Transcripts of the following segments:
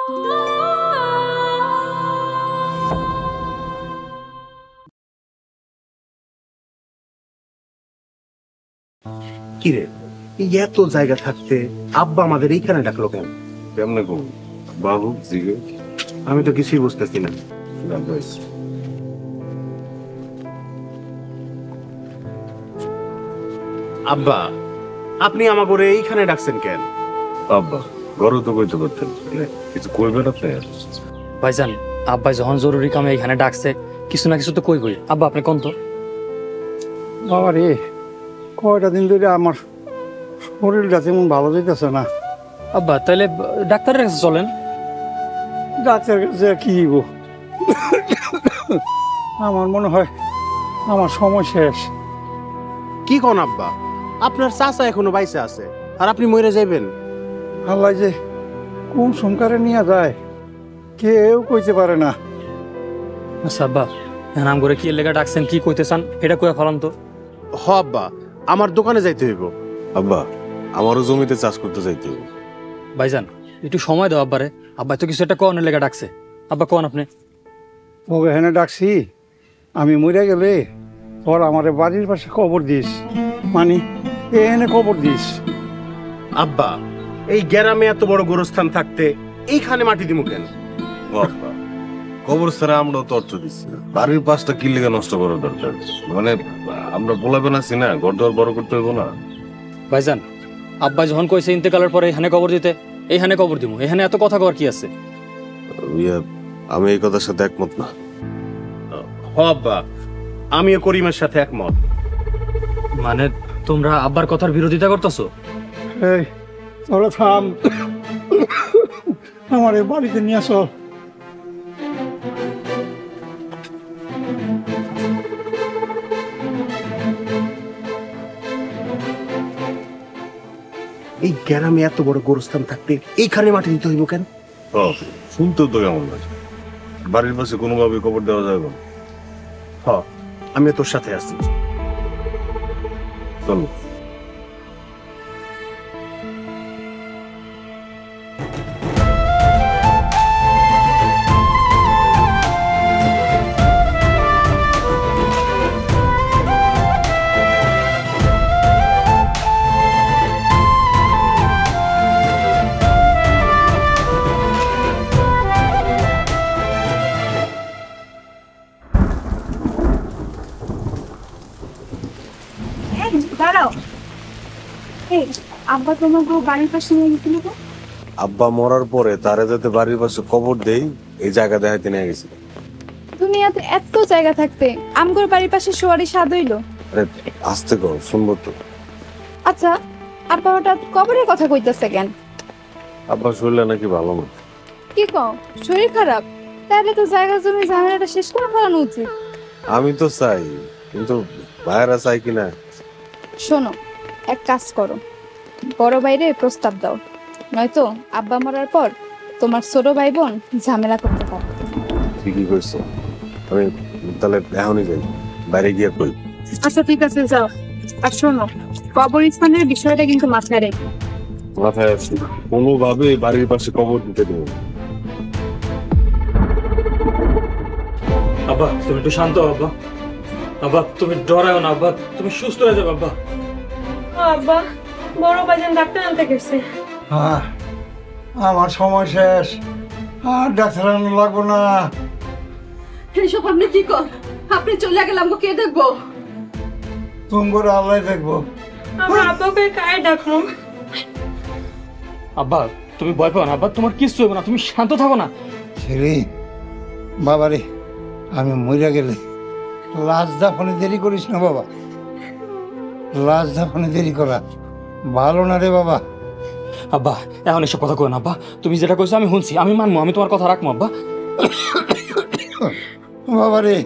কিরে, এত জায়গা থাকতে আব্বা আমাদের এইখানে ডাকলো কেন? কেমনে কম বাবু জিগে আমি তো কিছুই বুঝতেছি না। আব্বা, আপনি আমাকে এইখানে ডাকছেন কেন? আব্বা ঘরে তো কইতে পারতেন, কিছু কইবেন আপনি? ভাইজান, আব্বাই যখন জরুরি কামে এখানে ডাকছে, কিছু না কিছু তো কই। আব্বা আপনি কোন তো? বাবা রে, কয়টা দিন ধরে আমার শরীরটা তেমন ভালো যেতেছে না। আব্বা তাইলে ডাক্তারের কাছে চলেন। ডাক্তারের কাছে কি দিব? আমার মনে হয় আমার সময় শেষ। কি কোন আব্বা? আপনার চাচা এখনো বাইসে আছে আর আপনি মরে যাইবেন? আল্লাহ যে কোন সংকারে নিয়ে যায় কেউ কইতে পারে না। আচ্ছা আব্বা, নাম করে কি লেগা ডাকছেন, কি কইতে চান এটা কয়ে ফেলাম তো। হ আব্বা, আমার দোকানে যাইতে হইব। আব্বা আমারও জমিতে চাষ করতে যাইতে হবে। ভাইজান একটু সময় দাও আব্বারে, আব্বা তো কিছু একটা কনের লেগা ডাকছে। আব্বা কোন আপনি? ওকে হেনে ডাকছি, আমি মরে গেলে ওর আমার বাড়ির পাশে কবর দিস, মানে এনে কবর দিস। আব্বা, এই গ্রামে এত বড় গোরস্থান থাকতে এইখানে মাটি দিমু কেন? আব্বা কবরস্থানে আমরাও তো অর্থ দিচ্ছি না, বাড়ির পাশটা কি লেগে নষ্ট করার দরকার? মানে আমরা বলাবেন আছি না, ঘর দর বড় করতে হইব না? ভাইজান, আব্বা যখন কইছে ইন্তেকালের পরে এখানে কবর দিতে, এইখানে কবর দিমু। এখানে এত কথা কর কি আছে? আমি এই কথার সাথে একমত না। হ আব্বা, আমিও করিমের সাথে একমত। মানে তোমরা আব্বার কথার বিরোধিতা করতেছো? এই তোরা থাম, আমার এই বাড়িতে নিয়ে আসো। এই গ্রামে এত বড় গোরস্থান থাকতে এইখানে মাটি দিতে হইব কেন? শুনতেও তো কেমন লাগে, বাড়ির পাশে কোনোভাবে কবর দেওয়া যাবে না। হ, আমিও তোর সাথে আছি। চলো। দাঁড়াও, এই আব্বা তোমাকে বাড়ির পাশে নিয়ে গেছিল তো? আব্বা মরার পরে তারে যাতে বাড়ির পাশে কবর দেই এই জায়গা দেখাইতে নিয়ে গেছিল। দুনিয়াতে এত জায়গা থাকতে আমগোর বাড়ির পাশে শোয়ারি স্বাদ হইল? আরে আস্তে কর, শুনবো তো। আচ্ছা, আব্বা হঠাৎ কবরের কথা কইতেছে কেন? আব্বা শরীরটা নাকি ভালো না। কি কও, শরীর খারাপ? তাহলে তো জায়গা জমি ঝামেলাটা শেষ করে ফেলানো উচিত। আমি তো চাই, কিন্তু ভাইয়েরা চাই কিনা। শোনো, এক কাজ করো, বড় বাইরে প্রস্তাব দাও, নয়তো আব্বা মরার পর তোমার ছোট ভাই বোন ঝামেলা করতে পারে। ঠিকই কইছো, আমি তাহলে এখনই যাই, বাইরে গিয়ে কই। আচ্ছা ঠিক আছে, যাও। আর শোনো, কবরস্থানের বিষয়টা কিন্তু মাথায় রেখো। মাথায় আছে, কোনোভাবে বাড়ির পাশে কবর দিতে দেবো। আব্বা তুমি একটু শান্ত হও আব্বা। আব্বা তুমি ডরাও না আব্বা, তুমি সুস্থ হয়ে যাবে আব্বা। আব্বা, বড় ভাইজান ডাক্তার আনতে গেছে। হ্যাঁ, আমার সময় শেষ, আর ডাক্তার আনা লাগবো না। এইসব আপনি কি কর? আপনি চলে গেলাম, কে দেখবো? তুমি করে আল্লাহ দেখবো। আমার আব্বাকে কায় ডাকবো? আব্বা তুমি ভয় পাও না আব্বা, তোমার কিচ্ছু হবে না, তুমি শান্ত থাকো না। ছেলে বাবারে, আমি মরে গেলে লাশ দাফনে দেরি করিস না বাবা। লাশ দাফনে দেরি করা ভালো না রে বাবা। আব্বা এখন এসব কথা কই না আব্বা, তুমি যেটা কইছো আমি শুনছি, আমি মানবো, আমি তোমার কথা রাখবো আব্বা। বাবারে,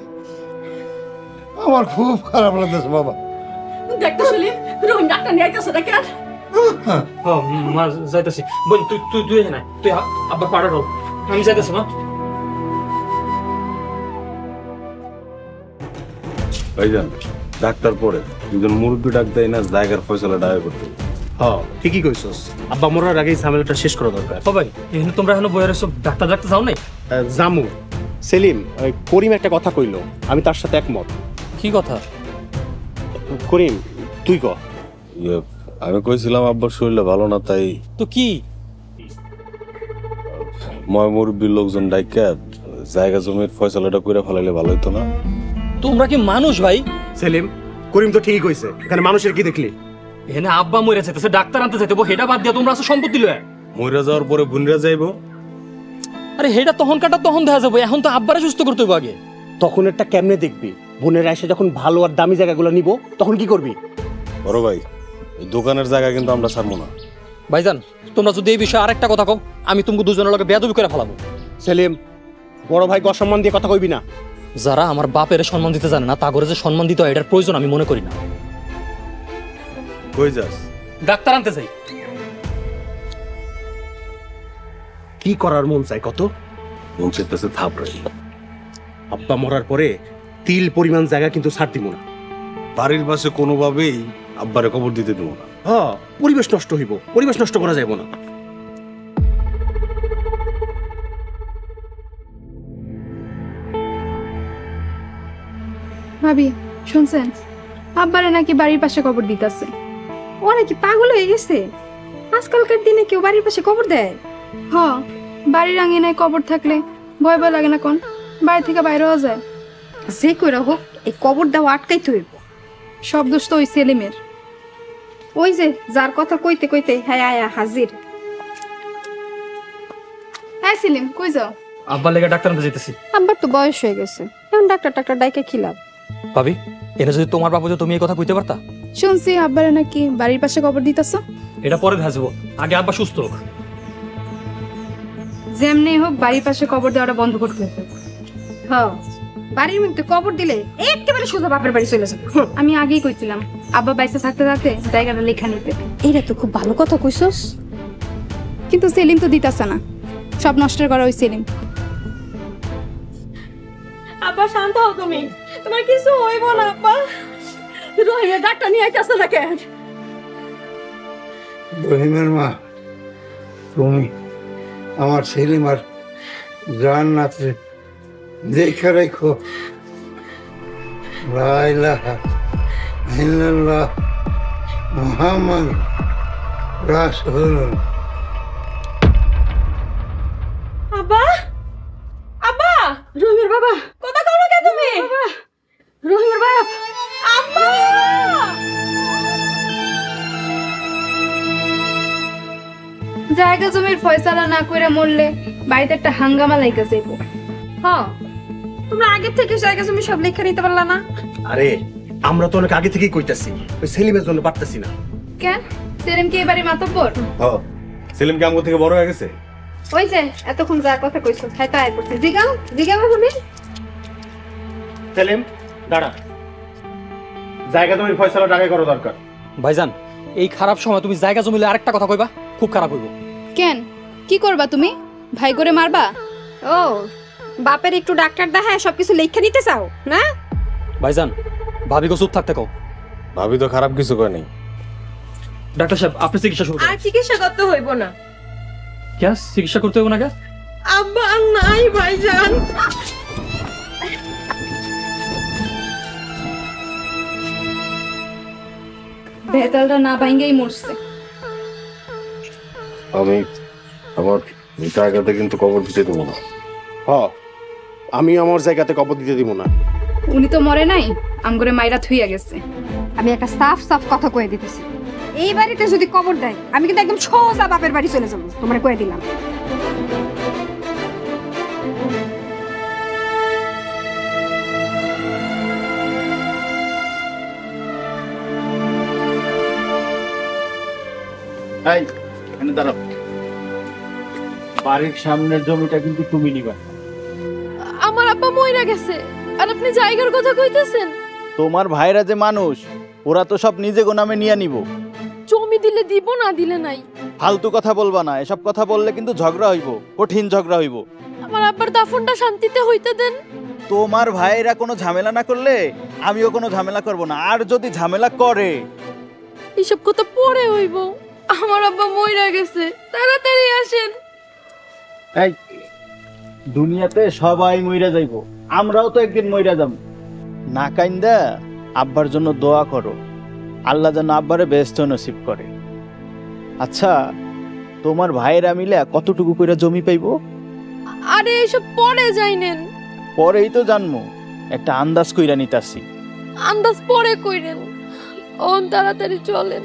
আমার খুব খারাপ লাগতেছে বাবা। দেখতে শুনি রহিম ডাক্তার নিয়ে আইতেছে না কেন? মা যাইতেছি। বোন তুই তুই তুই না, তুই আব্বা পাড়া রো, আমি যাইতেছি মা। ভাইজান ডাক্তার পরে দুজন মুরব্বী ডাক দেয় না, জায়গার ফয়সালা ডায়া করতে। ঠিকই কইছস, আব্বা মরার আগেই ঝামেলাটা শেষ করা দরকার। ও ভাই এখানে তোমরা এখনো বইয়ের সব ডাক্তার ডাক্তার যাও নাই? জামু। সেলিম, ওই করিম একটা কথা কইলো, আমি তার সাথে একমত। কি কথা? করিম তুই ক। ইয়ে, আমি কইছিলাম আব্বার শরীরটা ভালো না, তাই তো কি মুরব্বীর লোকজন ডাইকা জায়গা জমির ফয়সালাটা করে ফেলাইলে ভালো হইতো না? তোমরা কি মানুষ ভাই? সেলিম, করিম তো ঠিকই কইছে, এখানে মানুষের কি দেখলি? এখানে আব্বা মরে যাইতেছে, ডাক্তার আনতে যাইতে, হেটা বাদ দিয়া তোমরা আছো সম্পত্তি লয়ে। মইরা যাওয়ার পরে বুনরা যাইবো। আরে হেটা তখন কাটা তখন দেখা যাবো, এখন তো আব্বারে সুস্থ করতে হবে আগে। তখন একটা কেমনে দেখবি? বোনেরা এসে যখন ভালো আর দামি জায়গাগুলো নিব, তখন কি করবি? বড় ভাই, এই দোকানের জায়গা কিন্তু আমরা ছাড়বো না। ভাইজান তোমরা যদি এই বিষয়ে আরেকটা কথা কও, আমি তোমাকে দুজনের লগে বেয়াদবি করে ফেলাবো। সেলিম, বড় ভাইকে অসম্মান দিয়ে কথা কইবি না। যারা আমার বাপের সম্মান দিতে জানে না, তা করে যে সম্মান দিতে হয় এটার প্রয়োজন আমি মনে করি না। কই যাস? ডাক্তার আনতে চাই। কি করার মন চাই কত? মন চেতেছে থাপড়াই। আব্বা মরার পরে তিল পরিমাণ জায়গা কিন্তু ছাড় দিব না। বাড়ির পাশে কোনোভাবেই আব্বারে কবর দিতে দেবো না। পরিবেশ নষ্ট হইব, পরিবেশ নষ্ট করা যাইব না। ভাবি শুনছেন, আব্বারে নাকি বাড়ির পাশে কবর দিতেছে। ওরা কি পাগল হয়ে গেছে? আজকালকার দিনে কেউ বাড়ির পাশে কবর দেয়? বাড়ির আঙিনায় কবর থাকলে ভয় ভয় লাগে না? কোন বাড়ি থেকে বাইরে হওয়া যায়? যে কইরা হোক এই কবর দেওয়া আটকাইতে হইব। সব দোষ তো ওই সেলিমের। ওই যে যার কথা কইতে কইতে হ্যাঁ আয়া হাজির। হ্যাঁ সেলিম, কই যাও? আব্বার লেগে ডাক্তার আনতে যেতেছি। আব্বার তো বয়স হয়ে গেছে, এখন ডাক্তার ডাইকে কি লাভ? ভাবি এটা যদি তোমার বাবু, তুমি এই কথা কইতে পারতা? শুনছি আব্বারে নাকি বাড়ির পাশে কবর দিতেছ। এটা পরে ভাসবো, আগে আব্বা সুস্থ হোক। যেমনি হোক বাড়ির পাশে কবর দেওয়াটা বন্ধ করতে হবে। হ্যাঁ, বাড়ির মধ্যে কবর দিলে একেবারে সোজা বাপের বাড়ি চলে যাবে। আমি আগেই কইছিলাম আব্বা বাইসে থাকতে থাকতে জায়গাটা লেখা নিতে। এইটা তো খুব ভালো কথা কইছস। কিন্তু সেলিম তো দিতাছে না, সব নষ্টের করা ওই সেলিম। আব্বা শান্ত হও তুমি, তোমার কিছু হইব না আব্বা। রহিমের ডাক্তার নিয়ে আইতাছে না কেন? রহিমের মা, তুমি আমার সেলিম আর জান্নাতে দেখে রেখো। লা ইলাহা ইল্লাল্লাহ মুহাম্মদ রাসূলুল্লাহ। আব্বা, আব্বা, রহিমের বাবা, কথা কও না কে তুমি? রহিমের বাপ, আব্বা! জায়গা জমির ফয়সালা না করে মরলে বাড়িতে একটা হাঙ্গামা লাইগা যাইব। হ্যাঁ, তোমরা আগে থেকে জায়গা জমি সব লেখা নিতে পারলা না? আরে আমরা তো অনেক আগে থেকেই কইতাছি, ওই সেলিমের জন্য পারতাছি না। কেন? সেলিম কি এবারে মাতব্বর? সেলিম কি আমার থেকে বড় হয়ে গেছে? ওই যে এতক্ষণ যার কথা কইছো তাই তো আয় করছে। জিগাও জিগাও তুমি। সেলিম দাঁড়া, জায়গা জমির ফয়সালাটা আগে করা দরকার। ভাইজান এই খারাপ সময় তুমি জায়গা জমিলে আরেকটা কথা কইবা, খুব খারাপ হইব। কেন কি করবা তুমি? ভাই করে মারবা? ও বাপের একটু ডাক্তার দেখায় সবকিছু লেখা নিতে চাও না? ভাইজান ভাবিকে চুপ থাকতে কও। ভাবি তো খারাপ কিছু কয় নাই। ডাক্তার সাহেব আপনি চিকিৎসা শুরু আর করুন। চিকিৎসা করতে হইব না। গ্যাস চিকিৎসা করতে হবে না গ্যাস? আব্বা নাই ভাইজান। ভেতালটা না ভাঙ্গেই মরছে। আমি আমার জায়গাতে কিন্তু কবর দিতে দেবো না। আমি আমার জায়গাতে কবর দিতে দিব না। উনি তো মরে নাই, আমগরে মাইরা থুইয়া গেছে। আমি একটা সাফ সাফ কথা কয়ে দিতেছি, এই বাড়িতে যদি কবর দেয় আমি কিন্তু একদম সোজা বাপের বাড়ি চলে যাবো, তোমরা কয়ে দিলাম। এই এখানে দাঁড়াও, বাড়ির সামনের জমিটা কিন্তু তুমি নিবা। আমার আব্বা মইরা গেছে আর আপনি জায়গার কথা কইতেছেন? তোমার ভাইরা যে মানুষ, ওরা তো সব নিজে নামে নিয়ে নিব। জমি দিলে দিব, না দিলে নাই। ফালতু কথা বলবা না, এসব কথা বললে কিন্তু ঝগড়া হইব, কঠিন ঝগড়া হইব। আমার আব্বার দাফনটা শান্তিতে হইতে দেন। তোমার ভাইরা কোনো ঝামেলা না করলে আমিও কোনো ঝামেলা করব না, আর যদি ঝামেলা করে এইসব কথা পরে হইব। আমার আব্বা মইরা গেছে, তাড়াতাড়ি আসেন। এই দুনিয়াতে সবাই মইরা যাইবো, আমরাও তো একদিন মইরা যাব। না কাইন্দা আব্বার জন্য দোয়া করো, আল্লাহ যেন আব্বারে বেহেশত নসিব করে। আচ্ছা, তোমার ভাইয়েরা মিলে কতটুকু কইরা জমি পাইবো? আরে এসব পরে যাইনেন, পরেই তো জানবো, একটা আন্দাজ কইরা নিতাছি। আন্দাজ পরে কইরেন, ওন তাড়াতাড়ি চলেন।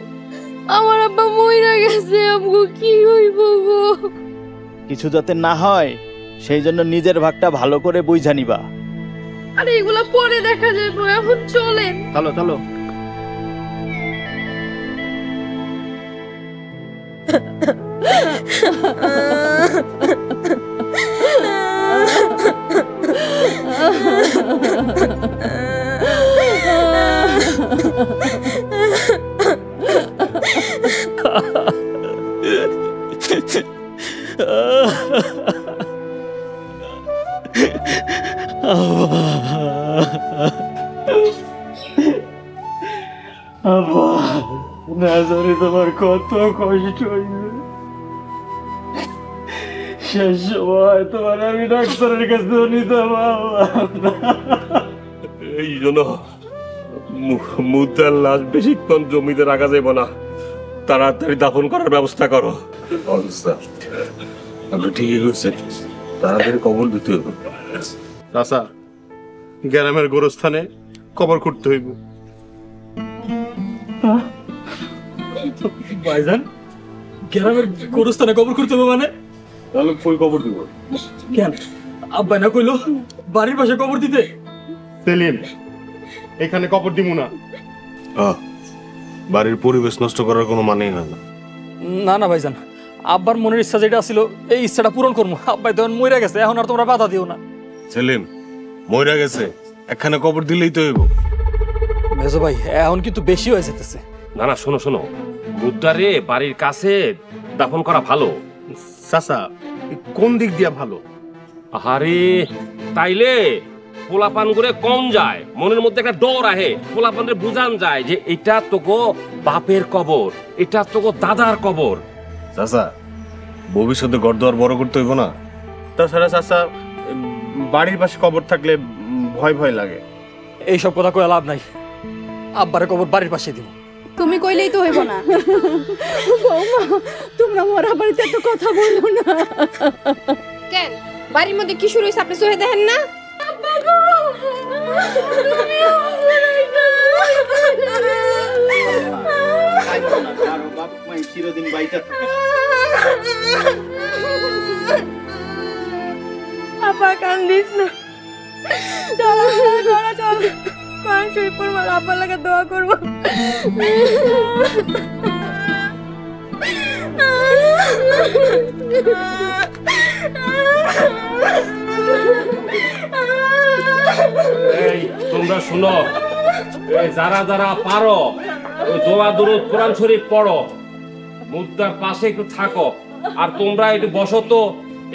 আমার আব্বা মইরা গেছে, আমগো কি হইব গো? কিছু যাতে না হয় সেই জন্য নিজের ভাগটা ভালো করে বুঝা নিবা। আরে এগুলা পরে দেখা যাবে, এখন চলেন। চলো চলো। তোমার কত কষ্ট হইবে, শেষ সময় তোমার আমি ডাক্তারের কাছে নিতে পারলাম না। এই জন্য মুদ্রার লাশ বেশিক্ষণ জমিতে রাখা যাবে না, তাড়াতাড়ি দাফন করার ব্যবস্থা করো। আপনি ঠিকই করছেন, তাড়াতাড়ি কবর দিতে হবে। চাচা, গ্রামের গোরস্থানে কবর খুঁড়তে হইব। ভাইজান, গ্রামের গোরস্থানে কবর করতে হবে মানে? তাহলে কই কবর দিব? কেন আব্বা না কইলো বাড়ির পাশে কবর দিতে? সেলিম, এখানে কবর দিব না। বাড়ির পরিবেশ নষ্ট করার কোনো মানেই হয় না। না না ভাইজান, আব্বার মনের ইচ্ছা যেটা ছিল এই ইচ্ছাটা পূরণ করবো। আব্বাই তখন মইরা গেছে, এখন আর তোমরা বাধা দিও না। সেলিম, মইরা গেছে, একখানে কবর দিলেই তো হইব। মেজো ভাই, এখন কিন্তু বেশি হয়ে যেতেছে। না না, শোনো শোনো, মুদ্রারে বাড়ির কাছে দাফন করা ভালো। চাচা, কোন দিক দিয়া ভালো? আরে তাইলে পোলাপান করে কম যায়, মনের মধ্যে একটা ডর আহে, পোলাপানের বুঝান যায় যে এটা তোকে বাপের কবর, এটা তোকে দাদার কবর। চাচা, ভবিষ্যতে ঘর দুয়ার বড় করতে হইব না? তাছাড়া চাচা, বাড়ির পাশে কবর থাকলে ভয় ভয় লাগে। এইসব কথা কয়ে লাভ নাই, আব্বারে কবর বাড়ির পাশে দিব। তুমি কইলেই তো হইব না। তোমরা মরা বাড়িতে এত কথা বলো না। কেন বাড়ির মধ্যে কি শুরু হইছে আপনি চোখে দেখেন না? চিরদিন বাইচা থাকে। আপা কান্দিস না, চল চল কোরআন শরীফ পড়বো, আব্বার লাগা দোয়া করবো। এই তোমরা শুনো, এই যারা যারা পারো ওই দোয়া দুরূদ কোরআন শরীফ পড়ো, মুদ্রার পাশে একটু থাকো। আর তোমরা একটু বসো তো,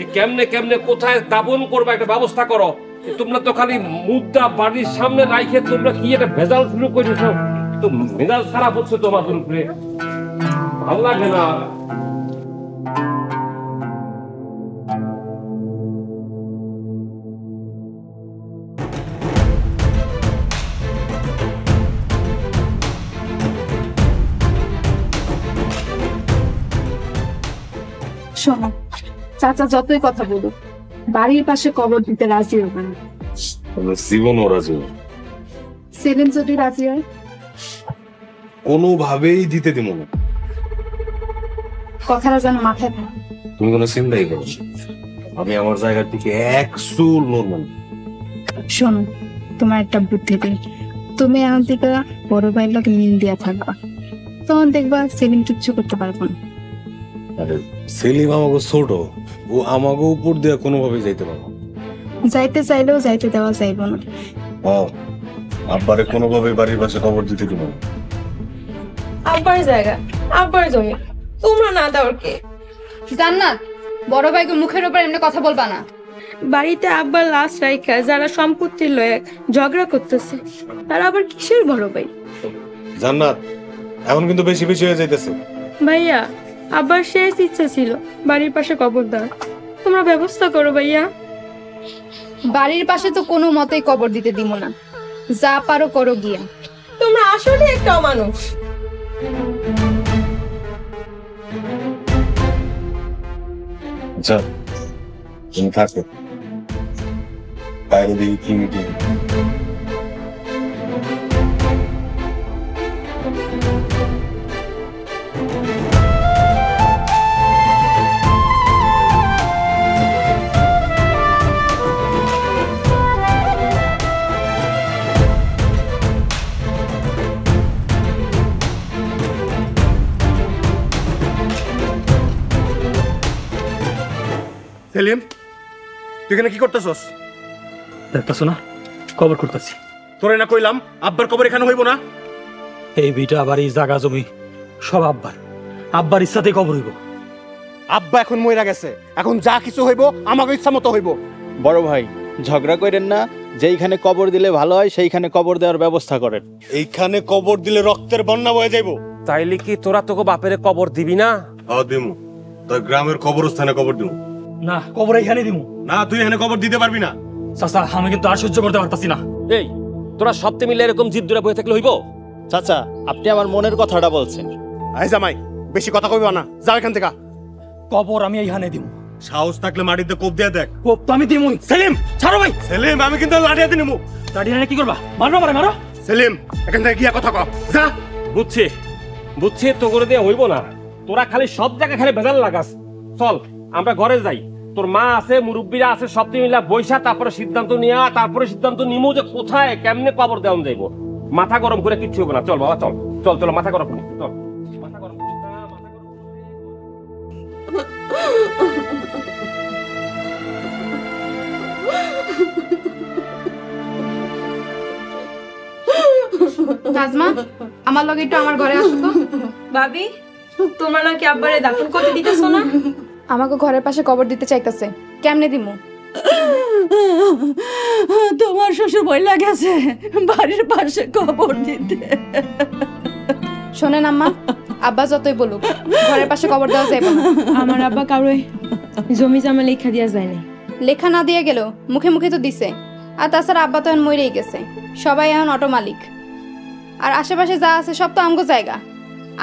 এই কেমনে কেমনে কোথায় দাফন করবা একটা ব্যবস্থা করো। তোমরা তো খালি মুদ্রা বাড়ির সামনে রাইখে তোমরা কি একটা ভেজাল শুরু করেছ, তো মেজাজ খারাপ হচ্ছে তোমাদের উপরে, ভালো লাগে না। শোনো, চাচা যতই কথা বলুক বাড়ির পাশে কবর দিতে রাজি হবে না। জীবন ও রাজি সেলিম যদি রাজি হয়, কোনোভাবেই দিতে দিব না। কথাটা যেন মাথায় থাকে। তুমি কোনো চিন্তাই করো না, আমি আমার জায়গার থেকে 100 নরমাল। শোনো, তোমার একটা বুদ্ধি দিই, তুমি এখন থেকে বড় ভাইয়ের লোক মিল দিয়া থাকবা, তখন দেখবা সেলিম কিচ্ছু করতে পারবো না। আরে সেলিম আমাকে ছোট, ও আমাকে উপর দিয়ে কোনোভাবে যাইতে পারবো, যাইতে চাইলেও যাইতে দেওয়া যাইব না। আব্বারে কোনোভাবে বাড়ির পাশে কবর দিতে দিব না। আব্বার জায়গা, আব্বার জমি, তোমরা না দাও কে? জান্নাত, বড় ভাইকে মুখের উপর এমনি কথা বলবা না। বাড়িতে আব্বার লাশ রাইখা যারা সম্পত্তির লয়ে ঝগড়া করতেছে, তারা আবার কিসের বড় ভাই? জান্নাত, এখন কিন্তু বেশি বেশি হয়ে যাইতেছে। ভাইয়া আব্বার শেষ ইচ্ছা ছিল বাড়ির পাশে কবর দেওয়ার, তোমরা ব্যবস্থা করো ভাইয়া। বাড়ির পাশে তো কোনো মতেই কবর দিতে দিব না, যা পারো করো গিয়া। তোমরা আসলে একটা মানুষ। আচ্ছা তুমি থাকো, বাইরে দেখি কি মিটিং। সেলিম, তুই এখানে কি করতেছস? দেখতেছো না কবর করতেছি। তোরে না কইলাম আব্বার কবর এখানে হইব না? এই বিটা আবার এই জায়গা জমি সব আব্বার, আব্বার ইচ্ছাতেই কবর হইব। আব্বা এখন মইরা গেছে, এখন যা কিছু হইব আমাকে ইচ্ছা মতো হইব। বড় ভাই ঝগড়া করেন না, যেইখানে কবর দিলে ভালো হয় সেইখানে কবর দেওয়ার ব্যবস্থা করেন। এইখানে কবর দিলে রক্তের বন্যা বয়ে যাইব। তাইলে কি তোরা তোকে বাপের কবর দিবি না? দিমু, তোর গ্রামের কবরস্থানে কবর দিমু। না, কবর এইখানে দিমু। না, তুই এখানে কবর দিতে পারবি না। চাচা আমি কিন্তু আর সহ্য করতে পারতাছি না। এই তোরা সপ্তাহে মিলে এরকম জিদ ধরে বসে থাকলে হইব? চাচা আপনি আমার মনের কথাটা বলছেন। আই জামাই, বেশি কথা কইবা না, যাও এখান থেকে। কবর আমি এইখানে দিমু। সাহস থাকলে মাটিতে কোপ দিয়ে দেখ। কোপ তো আমি দিমুই। সেলিম ছাড়ো ভাই। সেলিম, আমি কিন্তু লাঠি হাতে নিমু। দাঁড়িয়ে কি করবা? মারো মারে মারো। সেলিম, এখান থেকে গিয়া কথা কও, যা। বুঝছি বুঝছি, তো করে দিয়ে হইব না। তোরা খালি সব জায়গায় খালি ভেজাল লাগাস। চল আমরা ঘরে যাই, তোর মা আছে, মুরব্বীরা আছে, সব মিলা বৈশা তারপরে সিদ্ধান্ত নিয়া, তারপরে সিদ্ধান্ত নিমু যে কোথায় কেমনে কবর দেওয়া যাইব। মাথা গরম করে কিচ্ছু হবে না। চল বাবা চল চল চল, মাথা গরম করি, চল মাথা গরম করিস না, মাথা গরম নাজমা, আমার লগে একটু আমার ঘরে আসো তো। ভাবি, তোমরা নাকি আব্বারে দাফন করতে দিতেছো না? আমাকে ঘরের পাশে কবর দিতে চাইতেছে, কেমনে দিমু? তোমার শ্বশুর বইলা গেছে বাড়ির পাশে কবর দিতে। শোনেন আম্মা, আব্বা যতই বলুক ঘরের পাশে কবর দেওয়া যাবে না। আমার আব্বা কারোই জমি জামা লেখা দিয়া যায় না। লেখা না দিয়ে গেল মুখে মুখে তো দিছে। আর তাছাড়া আব্বা তো এখন মরেই গেছে, সবাই এখন অটো মালিক। আর আশেপাশে যা আছে সব তো আমগো জায়গা,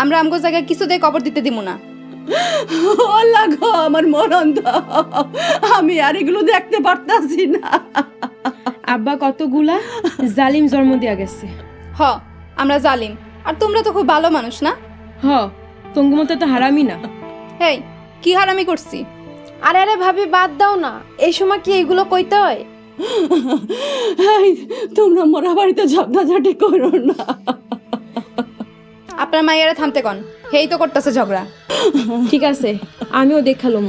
আমরা আমগো জায়গায় কিছু দিয়ে কবর দিতে দিব না। আল্লাহ গো, আমার মরণ দাও, আমি আর এগুলো দেখতে পারতাছি না। আব্বা কতগুলা জালিম জন্ম দিয়া গেছে। হ, আমরা জালিম, আর তোমরা তো খুব ভালো মানুষ না? হ, তঙ্গু মতো তো হারামি না। হেই, কি হারামি করছি? আরে আরে ভাবি বাদ দাও না, এই সময় কি এগুলো কইতে হয়? তোমরা মরা বাড়িতে ঝগড়াঝাটি করো না। আপনার মাইয়ারা থামতে কন, হেই তো করতেছে ঝগড়া। ঠিক আছে, আমিও দেখালো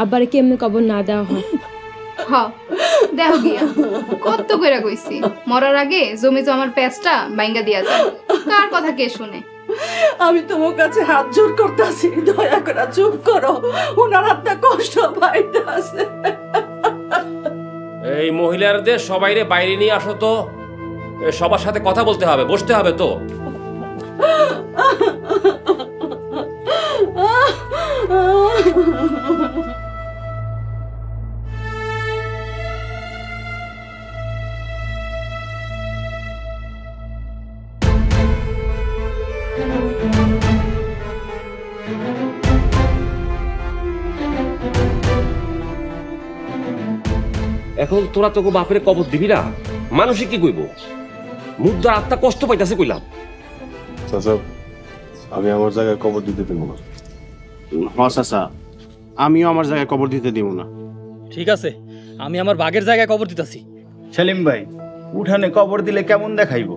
আব্বারে কেমনে কবর না দেওয়া হয়। হ, দেখো গিয়া কত কইরা কইছি, মরার আগে জমি জমার প্যাচটা বাইঙ্গা দিয়া যায়। কার কথা কে শুনে? আমি তোমার কাছে হাত জোর করতেছি, দয়া করে চুপ করো, ওনার হাতটা কষ্ট পাইতাছে। এই মহিলাদের সবাইরে বাইরে নিয়ে আসো তো, সবার সাথে কথা বলতে হবে, বসতে হবে তো। এখন তোরা তোকে বাপের কবর দিবি না, মানুষে কি কইব? মুদ্রার আত্মা কষ্ট পাইতাছে কইলাম। চাচা, আমি আমার জায়গায় কবর দিতে দেবো না। চাচা, আমিও আমার জায়গায় কবর দিতে দিব না। ঠিক আছে, আমি আমার বাগের জায়গায় কবর দিতেছি। সেলিম ভাই, উঠানে কবর দিলে কেমন দেখাইবো?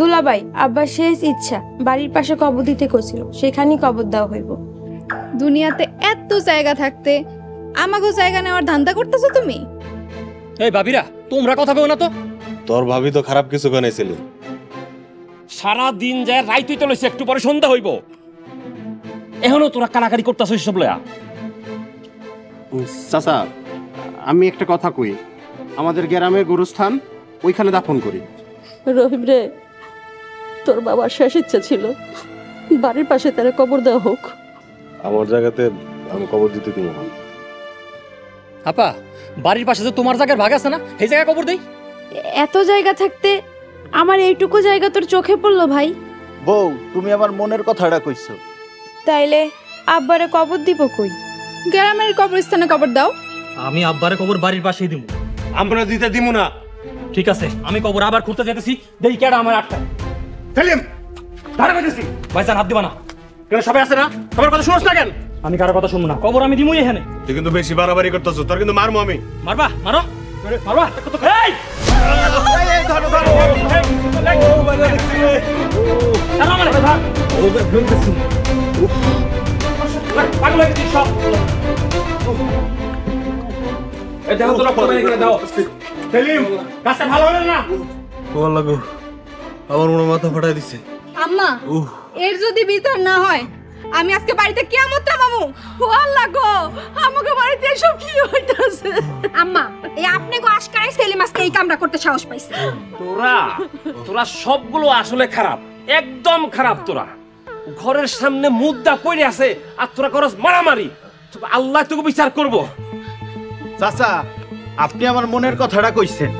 দুলাভাই, আব্বার শেষ ইচ্ছা বাড়ির পাশে কবর দিতে কইছিল, সেখানেই কবর দেওয়া হইব। দুনিয়াতে এত জায়গা থাকতে আমাগো জায়গা নেওয়ার ধান্দা করতেছো তুমি? এই ভাবিরা, তোমরা কথা কও না তো। তোর ভাবি তো খারাপ কিছু বানাইছিলি। সারা দিন যায় রাইতুই তো লইছে, একটু পরে সন্ধ্যা হইব, এখনো তোরা কানাকানি করতেছিস সব লয়া। চাচা, আমি একটা কথা কই, আমাদের গ্রামের গোরস্থান ওইখানে দাফন করি। রহিম রে, তোর বাবার শেষ ইচ্ছা ছিল বাড়ির পাশে তারা কবর দেওয়া হোক। আমার জায়গাতে আমি কবর দিতে দিব না। আপা বাড়ির পাশে যে তোমার জায়গার ভাগ আছে না, এই জায়গায় কবর দেই। এত জায়গা থাকতে আমার এইটুকু জায়গা তোর চোখে পড়লো ভাই? বউ, তুমি আমার মনের কথাটা কইছো। তাইলে আব্বারে কবর দিব কই? গ্রামের কবরস্থানে কবর দাও। আমি আব্বারে কবর বাড়ির পাশেই দিব। আমরা দিতে দিব না। ঠিক আছে, আমি কবর আবার খুঁড়তে যেতেছি, দেই কেডা আমার আটকায়। সেলিম, ধারে বেঁধেছি। ভাইজান হাত দিবা না। কেন সবাই আছে না? সবার কথা শুনোস না কেন? আমি কারো কথা শুনবো না, কবর আমি দিমই এখানে। তুই কিন্তু বেশি বাড়াবাড়ি করতেছো, তোর কিন্তু মারমু আমি। মারবা মারো মারবা। এই ধরো ধরো। ছাড়ো আমারে, ধর। পাগল হয়ে গেছিস সব। এই দেখো তোরা কবর এখানে দাও। সেলিম, কাজটা ভালো হলো না। তোমার লাগো আমার মনে মাথা ফাটাই দিছে। আম্মা, এর যদি বিচার না হয় আমি আজকে বাড়িতে কিয়ামত নামামু। ও আল্লাহ গো, আমাকে বাড়িতে এসব কি হইতাছে? আম্মা, এই আপনি গো আশকারাই সেলিম আজকে এই কামটা করতে সাহস পাইছে। তোরা সবগুলো আসলে খারাপ, একদম খারাপ। তোরা ঘরের সামনে মুদ্দা পড়ে আছে আর তোরা করস মারামারি। আল্লাহ তোকে বিচার করব। চাচা, আপনি আমার মনের কথাটা কইছেন।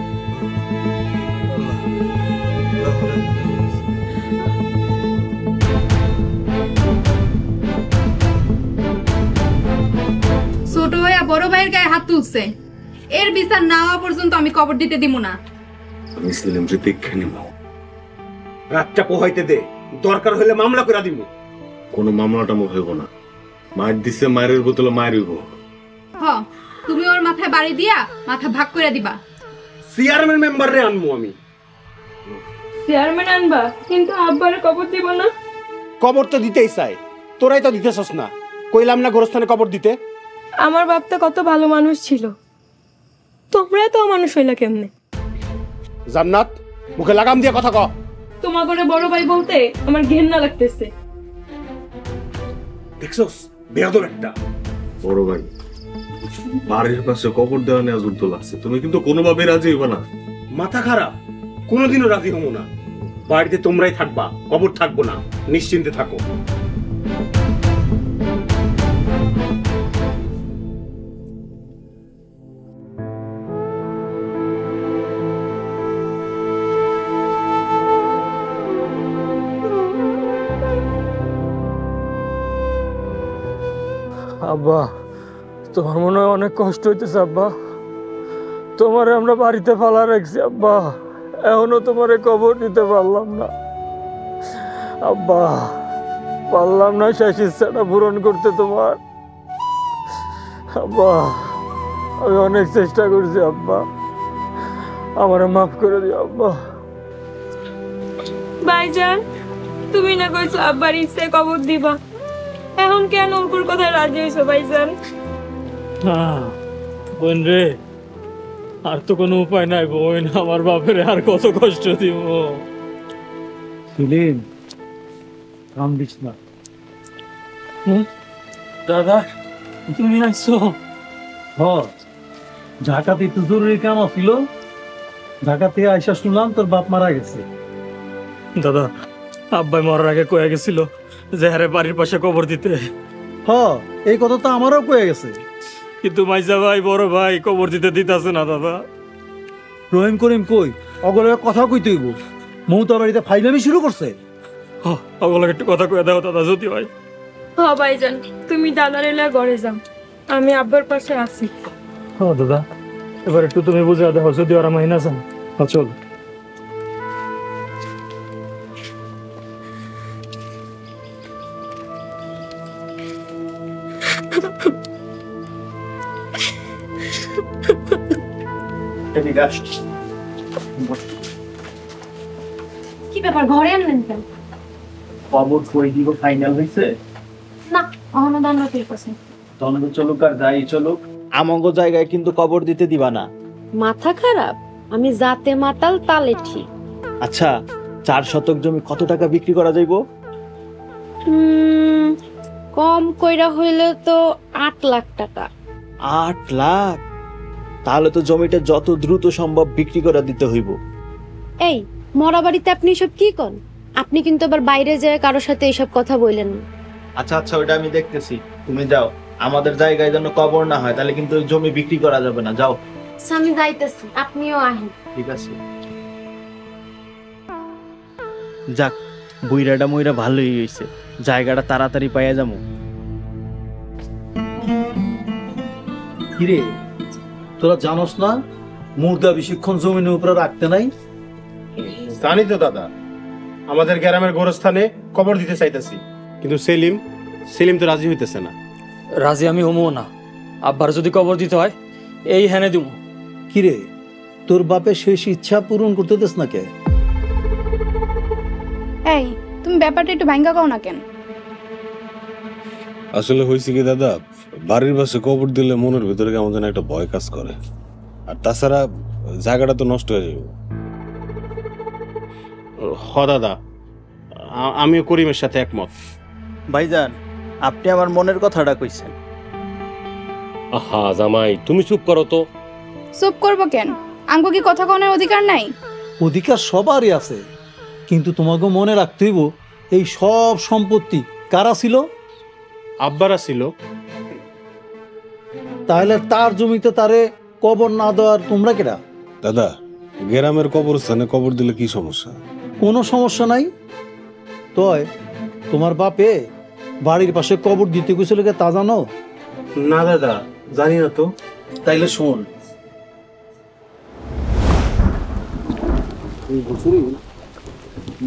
ছোট ভাইয়া বড় ভাইয়ের গায়ে হাত তুলছে, এর বিচার না হওয়া পর্যন্ত আমি কবর দিতে দিব না। আমি সেলিম রে দেখে নিব। রাতটা পোহাইতে দে, দরকার হলে মামলা করে দিব। কোনো মামলাটা মো হইব না। মার দিছে, মায়ের বোতলে মায়ের হইব। হ, তুমি ওর মাথায় বাড়ি দিয়া মাথা ভাগ করে দিবা। চেয়ারম্যান মেম্বার রে আনমু আমি। চেয়ারম্যান আনবা, কিন্তু আব্বারে কবর দিব না। কবর তো দিতেই চাই, তোরাই তো দিতেছস না। কইলাম না গোরস্থানে কবর দিতে। আমার বাপ তো কত ভালো মানুষ ছিল, তোমরা তো মানুষ হইলা কেমনে? জান্নাত, মুখে লাগাম দিয়ে কথা ক। তোমার করে বড় ভাই বলতে আমার ঘেন্না লাগতেছে। দেখছস, বেয়াদব একটা। বড় ভাই, বাড়ির পাশে কবর দেওয়া নেওয়া যুদ্ধ লাগছে, তুমি কিন্তু কোনোভাবে রাজি হইবা না। মাথা খারাপ, কোনোদিনও রাজি হবো না। বাড়িতে তোমরাই থাকবা, কবর থাকবো না। নিশ্চিন্তে থাকো। আব্বা, তোমার মনে হয় অনেক কষ্ট হইতেছে আব্বা। তোমারে আমরা বাড়িতে ফালা রাখছি আব্বা, এখনো তোমারে কবর দিতে পারলাম না আব্বা। পারলাম না শেষ ইচ্ছাটা পূরণ করতে তোমার। আব্বা, আমি অনেক চেষ্টা করছি আব্বা, আমারে মাফ করে দিও আব্বা। ভাইজান, তুমি না কইছো আব্বার ইচ্ছে কবর দিবা, এখন কেন অঙ্কুর কথায় রাজি হইছো ভাইজান? বোন রে, আর তো কোনো উপায় নাই বোন, আমার বাপের আর কত কষ্ট দিব। সেলিম, কান্দিস না। দাদা, তুমি আইছো? ঢাকাতে একটু জরুরি কাম ছিল, ঢাকা থেকে আইসা শুনলাম তোর বাপ মারা গেছে। দাদা, আব্বাই মরার আগে কয়ে গেছিল যে হারে বাড়ির পাশে কবর দিতে। এই কথা তো আমারও কয়ে গেছে, কিন্তু মাইজা ভাই বড় ভাই কবর দিতে দিতেছে না দাদা। রহিম করিম কই অগলে কথা কইতে হইব, মৌতা বাড়িতে ফাইলামি শুরু করছে। ওগুলোকে একটু কথা কয়ে দাও দাদা জ্যোতি ভাই। হ ভাইজান, তুমি দাদার এলা ঘরে যাও, আমি আব্বার পাশে আছি। দাদা, এবার একটু তুমি বুঝে দেখো যদি ওরা মাইনা চান। চল। কি ব্যাপার, ঘরে আনলেন কেন? কবর কই দিব ফাইনাল হইছে না, অহনো দণ্ড ফের করছে। দ্বন্দ্ব চলুক আর যাই চলুক, আমগো জায়গায় কিন্তু কবর দিতে দিবা না। মাথা খারাপ? আমি জাতে মাতাল তালে ঠিক। আচ্ছা, 4 শতক জমি কত টাকা বিক্রি করা যাইব? কম কইরা হইলে তো 8 লাখ টাকা। 8 লাখ? তাহলে তো জমিটা যত দ্রুত সম্ভব বিক্রি করে দিতে হইব। এই মরা বাড়িতে আপনি এসব কি করেন? আপনি কিন্তু আবার বাইরে যায় কারোর সাথে এসব কথা বললেন না। আচ্ছা আচ্ছা, ওইটা আমি দেখতেছি, তুমি যাও। আমাদের জায়গায় যেন কবর না হয়, তাহলে কিন্তু ওই জমি বিক্রি করা যাবে না। যাও। আচ্ছা, আমি যাইতেছি, আপনিও আহেন। ঠিক আছে। যাক, বুইরাটা মইরা ভালোই হয়েছে, জায়গাটা তাড়াতাড়ি পাইয়া যাবো। কিরে, তোরা জানোস না মুর্দা বেশিক্ষণ জমিনের উপরে রাখতে নাই? জানি তো দাদা, আমাদের গ্রামের গোরস্থানে কবর দিতে চাইতেছি, কিন্তু সেলিম তো রাজি হইতেছে না। রাজি আমি হমো না। আব্বার যদি কবর দিতে হয় এই হ্যানে দিব। কিরে, তোর বাপের শেষ ইচ্ছা পূরণ করতে দেস না কে? এই তুমি ব্যাপারটা একটু ভাঙ্গা কও না কেন? আসলে হয়েছে কি দাদা, বাড়ির পাশে কবর দিলে মনের ভিতরে কেমন যেন একটা ভয় কাজ করে, আর তাছাড়া জায়গাটা তো নষ্ট হয়ে যাবে। হ দাদা, আমিও করিমের সাথে একমত। ভাইজান, আপনি আমার মনের কথাটা কইছেন। আহা জামাই, তুমি চুপ করো তো। চুপ করবো কেন? আমগো কি কথা কনের অধিকার নাই? অধিকার সবারই আছে, কিন্তু তোমাকে মনে রাখতে হইব এই সব সম্পত্তি কারা ছিল? আব্বারা ছিল। তাহলে তার জমিতে তারে কবর না দেওয়ার তোমরা কেরা? দাদা, গ্রামের কবরস্থানে কবর দিলে কি সমস্যা? কোনো সমস্যা নাই। তয় তোমার বাপে বাড়ির পাশে কবর দিতে গেছিল কে তা জানো? না দাদা, জানি না তো। তাইলে শোন,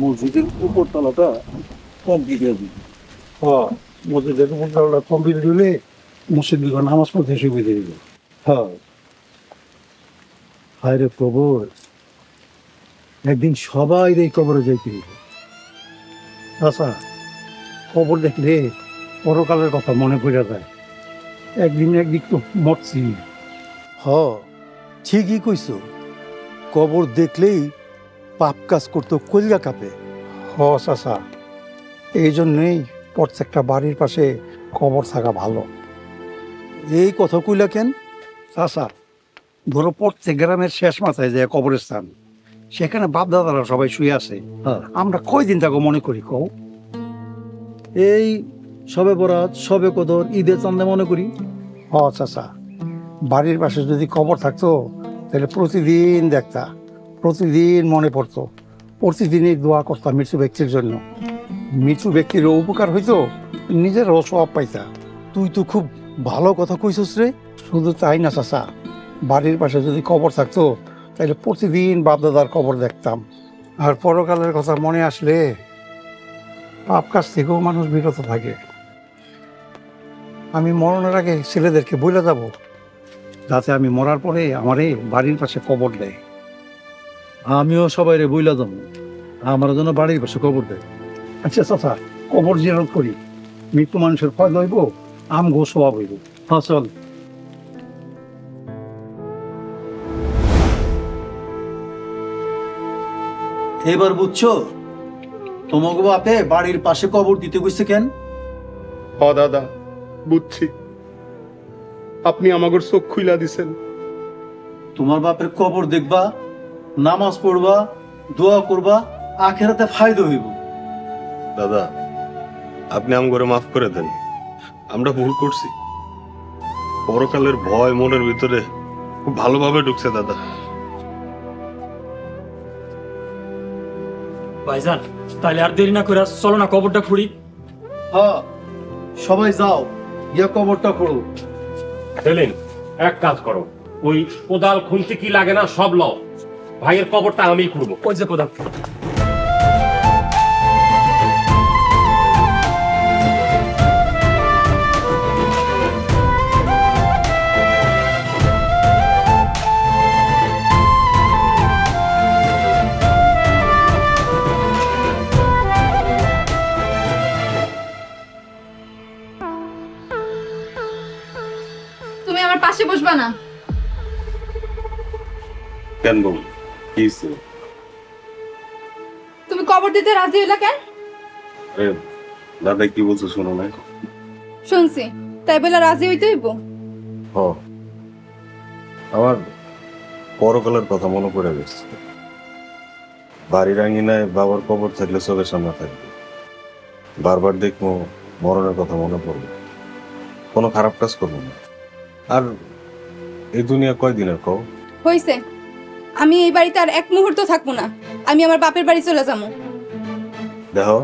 মসজিদের উপর তলাটা কমপ্লিট হয়ে যাবে। হ্যাঁ, মসজিদের উপরটা কমপ্লিট হলে মসজিদ নামাজ পড়তে সুবিধা দিবে। হ্যাঁ, হায় রে কবর, একদিন সবাই এই কবরে যাইতে হবে। আচ্ছা, কবর দেখলে পরকালের কথা মনে পড়ে যায়। একদিন তো মরছি। হ, ঠিকই কইছো, কবর দেখলেই পাপ কাজ করতে কলিজা কাঁপে। হ চাচা, এই জন্যই প্রত্যেকটা বাড়ির পাশে কবর থাকা ভালো। এই কথা কইলা কেন? চাচা, ধরো প্রত্যেক গ্রামের শেষ মাথায় যে কবরস্থান, সেখানে বাপ দাদারা সবাই শুয়ে আছে। হ্যাঁ, আমরা কয়দিন তাকে মনে করি কও? এই সবে বরাত, সবে কদর, ঈদের চান্দে মনে করি। হ চাচা, বাড়ির পাশে যদি কবর থাকতো তাহলে প্রতিদিন দেখতা, প্রতিদিন মনে পড়তো, প্রতিদিনই দোয়া করতাম মৃত্যু ব্যক্তির জন্য। মৃত্যু ব্যক্তির উপকার হইতো, নিজেরও সব পাইতা। তুই তো খুব ভালো কথা কইছস রে। শুধু তাই না চাচা, বাড়ির পাশে যদি কবর থাকতো তাহলে প্রতিদিন বাপদাদার কবর দেখতাম। আর পরকালের কথা মনে আসলে পাপ কাজ থেকেও মানুষ বিরত থাকে। আমি মরণের আগে ছেলেদেরকে বলে যাব, যাতে আমি মরার পরে আমারে বাড়ির পাশে কবর দেয়। আমিও সবাই রে বইলা যাবো আমার জন্য বাড়ির পাশে কবর দেয়। আচ্ছা চাচা, কবর জিয়ারত করি, মৃত্যু মানুষের ফয়দা হইব, আমগো স্বভাব হইব। হ্যাঁ চল। এবার বুঝছো তোমাকে বাপে বাড়ির পাশে কবর দিতে গেছে কেন? হ দাদা, বুঝছি। আপনি আমাগর চোখ খুইলা দিছেন। তোমার বাপের কবর দেখবা, নামাজ পড়বা, দোয়া করবা, আখেরাতে ফায়দা হইব। দাদা, আপনি আমগরে মাফ করে দেন, আমরা ভুল করছি। পরকালের ভয় মনের ভিতরে খুব ভালোভাবে ঢুকছে দাদা। ভাইজান, তাহলে আর দেরি না করে চলো না কবরটা খুঁড়ি। হ্যাঁ, সবাই যাও, গিয়া কবরটা খুঁড়ো। সেলিম, এক কাজ করো, ওই কোদাল খুনতে কি লাগে না সব লও, ভাইয়ের কবরটা আমিই খুঁড়বো। ওই যে কোদাল। তুমি আমার পাশে বসবা না? কেন বল, কি হইছে? তুমি কবর দিতে রাজি হইলা কেন? আরে দাদা কি বলছো শোনো না? শুনছি, তাই বলে রাজি হইতে হইব? হ, আমার পরকালের কথা মনে পড়ে গেছে। বাড়ির আঙিনায় বাবার কবর থাকলে চোখের সামনে থাকবে, বারবার দেখবো মরণের কথা মনে পড়বে, কোনো খারাপ কাজ করবো না। আর এই দুনিয়া কয়দিনের কও? হইছে, আমি এই বাড়িতে আর এক মুহূর্ত থাকবো না। আমি আমার বাপের বাড়ি চলে যাবো। দেখো,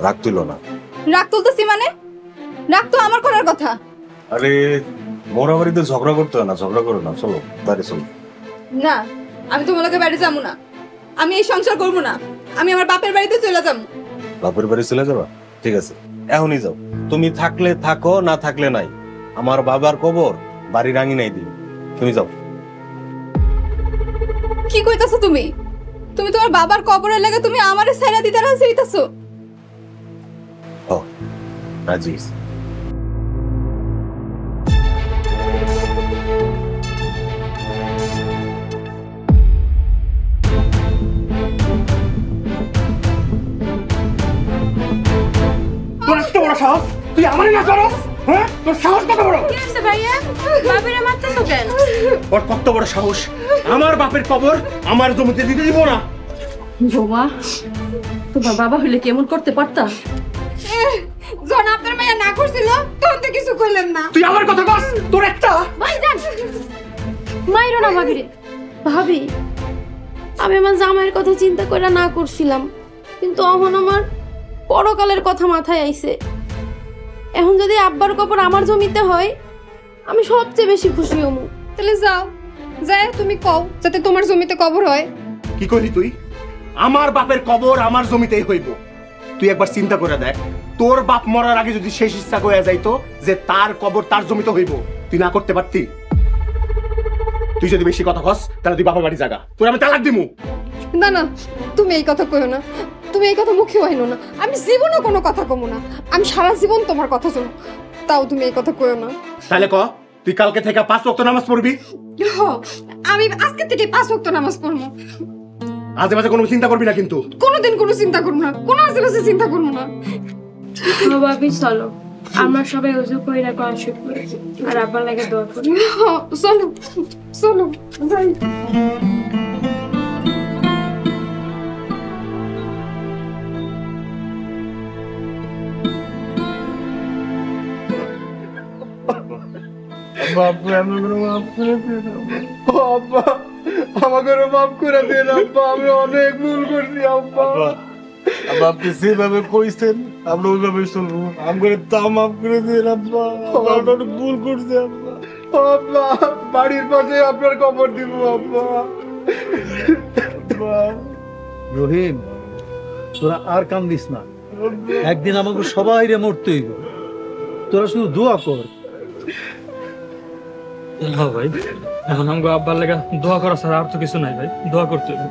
রাগ তুইল না। রাগ তুলতেছি মানে? রাগ তো আমার করার কথা। আরে মোরা বাড়িতে ঝগড়া করতে হয় না, ঝগড়া করো না, চলো তাড়াতাড়ি চলো। না, আমি তোমার লোকের বাড়ি যাবো না। আমি এই সংসার করবো না। আমি আমার বাপের বাড়িতে চলে যাবো। বাপের বাড়ি চলে যাবা? ঠিক আছে, এখনই যাও। তুমি থাকলে থাকো, না থাকলে নাই। আমার বাবার কবর বাড়ির আঙিনাই দিই, তুমি যাও। কি কইতাছো তুমি? তুমি তোমার বাবার কবরের লাগে তুমি আমারে ছেড়ে দিতে রাজিতাছো? ও রাজি। তোর এত বড় সাহস, তুই আমারই না করস? হ্যাঁ, তোর সাহস কত বড়? কি হইছে ভাইয়া? বাবিরে মারতেছো কেন? ওর কত বড় সাহস, আমার বাপের কবর আমার জমিতে দিতে দিব না। বৌমা, তোমার বাবা হইলে কি এমন করতে পারতা? যখন আপনার মাইয়া না করছিল তখন তো কিছু কইলেন না। তুই আমার কথা কস, তোর একটা ভাইজান, মাইরো না ভাবিরে। ভাবি, আমি আমার জামাইয়ের কথা চিন্তা করে না করছিলাম, কিন্তু এখন আমার পরকালের কথা মাথায় আইছে। এখন যদি আব্বার কবর আমার জমিতে হয়, আমি সবচেয়ে বেশি খুশি হব। তাহলে যাও, যাই তুমি কও যাতে তোমার জমিতে কবর হয়। কি কইলি তুই? আমার বাপের কবর আমার জমিতেই হইব। তুই একবার চিন্তা করে দেখ, তোর বাপ মরার আগে যদি শেষ ইচ্ছা কইয়া যাইতো যে তার কবর তার জমিতে হইব, তুই না করতে পারতি? তুই যদি বেশি কথা কস তাহলে তুই বাপের বাড়ি জাগা, তোর আমি তালাক দিমু। না না, তুমি এই কথা কইও না। তুমি এই কথা মুখে আইনো না। আমি জীবনে কোনো কথা কমু না। আমি সারা জীবন তোমার কথা শুনো, তাও তুমি এই কথা কইও না। তাহলে ক, তুই কালকে থেকে 5 ওয়াক্ত নামাজ পড়বি? আমি আজকে থেকে 5 ওয়াক্ত নামাজ পড়বো। আজে বাজে কোনো চিন্তা করবি না কিন্তু। কোনোদিন কোনো চিন্তা করবো না, কোনো আজে বাজে চিন্তা করবো না। ভাবি চলো, আমরা সবাই ওযু কইরা কোরআন শরীফ পড়ি আর আব্বার লাগে দোয়া করি। চলো চলো যাই। আমাকে মাফ করে দেন আব্বা, আমি অনেক ভুল করছি আব্বা। আব্বা আপনি যেভাবে কইছেন আমরা ওইভাবে চলবো, আমাকে তা মাফ করে দিন আব্বা, আমরা অনেক ভুল করছি আব্বা। আব্বা, বাড়ির পাশে আপনার কবর দিব আব্বা। রহিম, তোরা আর কান্দিস না, একদিন আমাকে সবাই রে মরতে হইব। তোরা শুধু দোয়া কর। হ্যাঁ ভাই, এখন আমাকে আব্বার লেগে দোয়া করা ছাড়া আর তো কিছু নাই ভাই। দোয়া করতে হবে।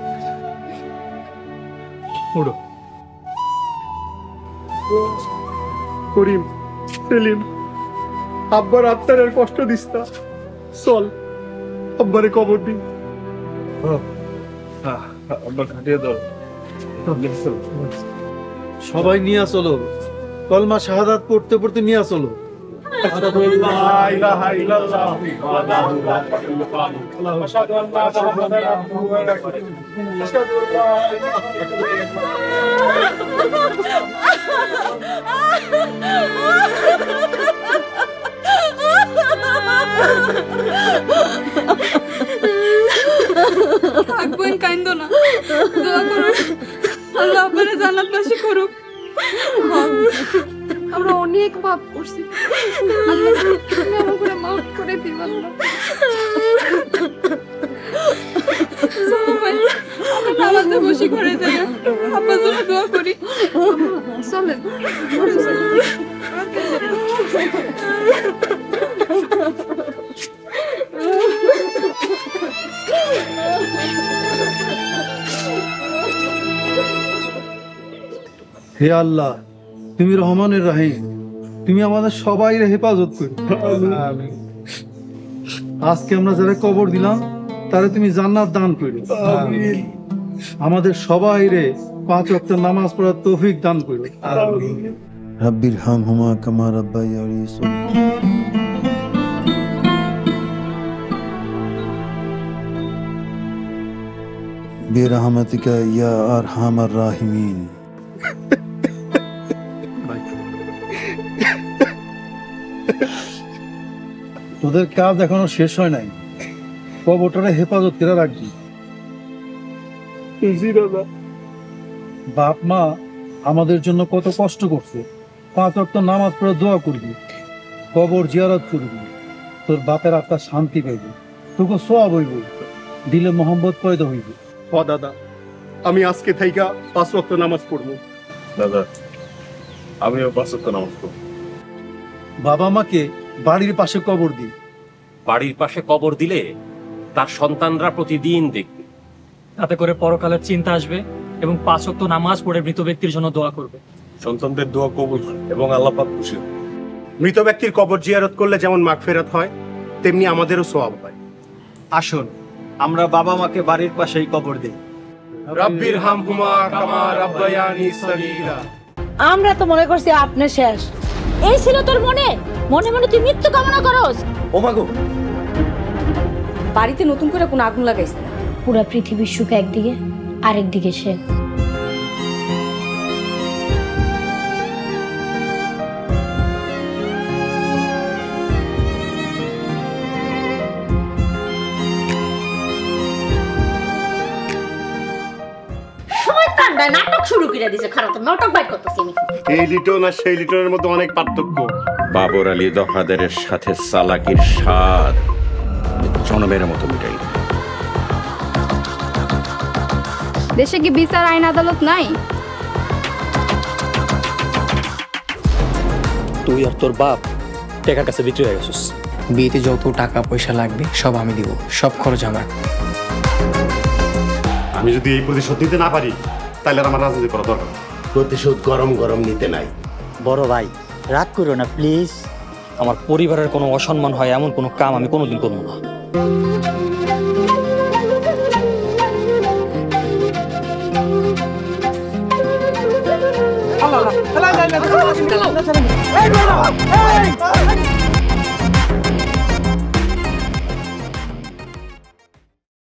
উঠো। করিম, সেলিম, আব্বার আত্মার কষ্ট দিস না। চল আব্বারে কবর দিন। আব্বা খাটিয়ে দাও। সবাই নিয়ে চলো, কলমা শাহাদাত পড়তে পড়তে নিয়ে চলো। থাকবেন, কাইন্দো না, দোয়া করুন আল্লাহ আপনারে জান্নাতবাসী করুক। আমরা অনেক পাপ করছি, আল্লাহ তুমি আমাকে মাফ করে দিন আল্লাহ। চলো ভাই, আমরা নামাজে বসে ঘরে যাই, আব্বার জন্য দোয়া করি। চলেন। হে আল্লাহ, তুমি রহমানের রাহিম, তুমি আমাদের সবাই হেফাজত করো। আজকে আমরা যারা কবর দিলাম তারা তুমি জান্নাত দান করো। আমাদের সবাই রে 5 ওয়াক্ত নামাজ পড়ার তৌফিক দান করো। রব্বির হামহুমা কামা রাব্বায়ানি সগীরা। বিরহমাতিকা ইয়া আরহামার রাহিমিন। তোদের কাজ এখনো শেষ হয় নাই, কবরটারে হেফাজত করে রাখবি। জি দাদা। বাপ মা আমাদের জন্য কত কষ্ট করছে, 5 ওয়াক্ত নামাজ পড়ে দোয়া করবি, কবর জিয়ারত করবি, তোর বাপের আত্মা শান্তি পাইবে, তোকে সওয়াব হইব, দিলে মোহাম্মদ পয়দা হইব। হ দাদা, আমি আজকে থাইকা 5 ওয়াক্ত নামাজ পড়বো। দাদা আমিও 5 ওয়াক্ত নামাজ পড়ব। বাবা মাকে বাড়ির পাশে কবর দি। বাড়ির পাশে কবর দিলে তার সন্তানরা প্রতিদিন দেখবে, তাতে করে পরকালের চিন্তা আসবে এবং 5 ওয়াক্ত নামাজ পড়ে মৃত ব্যক্তির জন্য দোয়া করবে। সন্তানদের দোয়া কবুল হয় এবং আল্লাহ পাক খুশি হন। মৃত ব্যক্তির কবর জিয়ারত করলে যেমন মাগফিরাত হয়, তেমনি আমাদেরও সওয়াব হয়। আসুন আমরা বাবা মাকে বাড়ির পাশেই কবর দিই। রাব্বির হামহুমা কামা রাব্বায়ানি সগীরা। আমরা তো মনে করছি আপনি শেষ। এই ছিল তোর মনে মনে মনে তুই মৃত্যু কামনা করস। ও মাগো, বাড়িতে নতুন করে কোনো আগুন লাগাইস না। পুরা পৃথিবীর সুখ একদিকে, আরেকদিকে সে। নাটক শুরু করে দিছে, খারাপ নাটক বাইর করতেছি আমি। এই লিটন আর সেই লিটনের মধ্যে অনেক পার্থক্য। বাবর আলী দফাদারের সাথে চালাকির স্বাদ জনমের মতো মিটাইল। দেশে কি বিচার আইন আদালত নাই? তুই আর তোর বাপ টাকার কাছে বিক্রি হয়ে গেছিস। বিয়েতে যত টাকা পয়সা লাগবে সব আমি দিব, সব খরচ আমার। আমি যদি এই প্রতিশোধ নিতে না পারি, তাহলে আর আমার রাজনীতি করা দরকার। প্রতিশোধ গরম গরম নিতে নাই। বড় ভাই রাগ করো না প্লিজ। আমার পরিবারের কোনো অসম্মান হয় এমন কোনো কাম আমি কোনোদিন করবো না।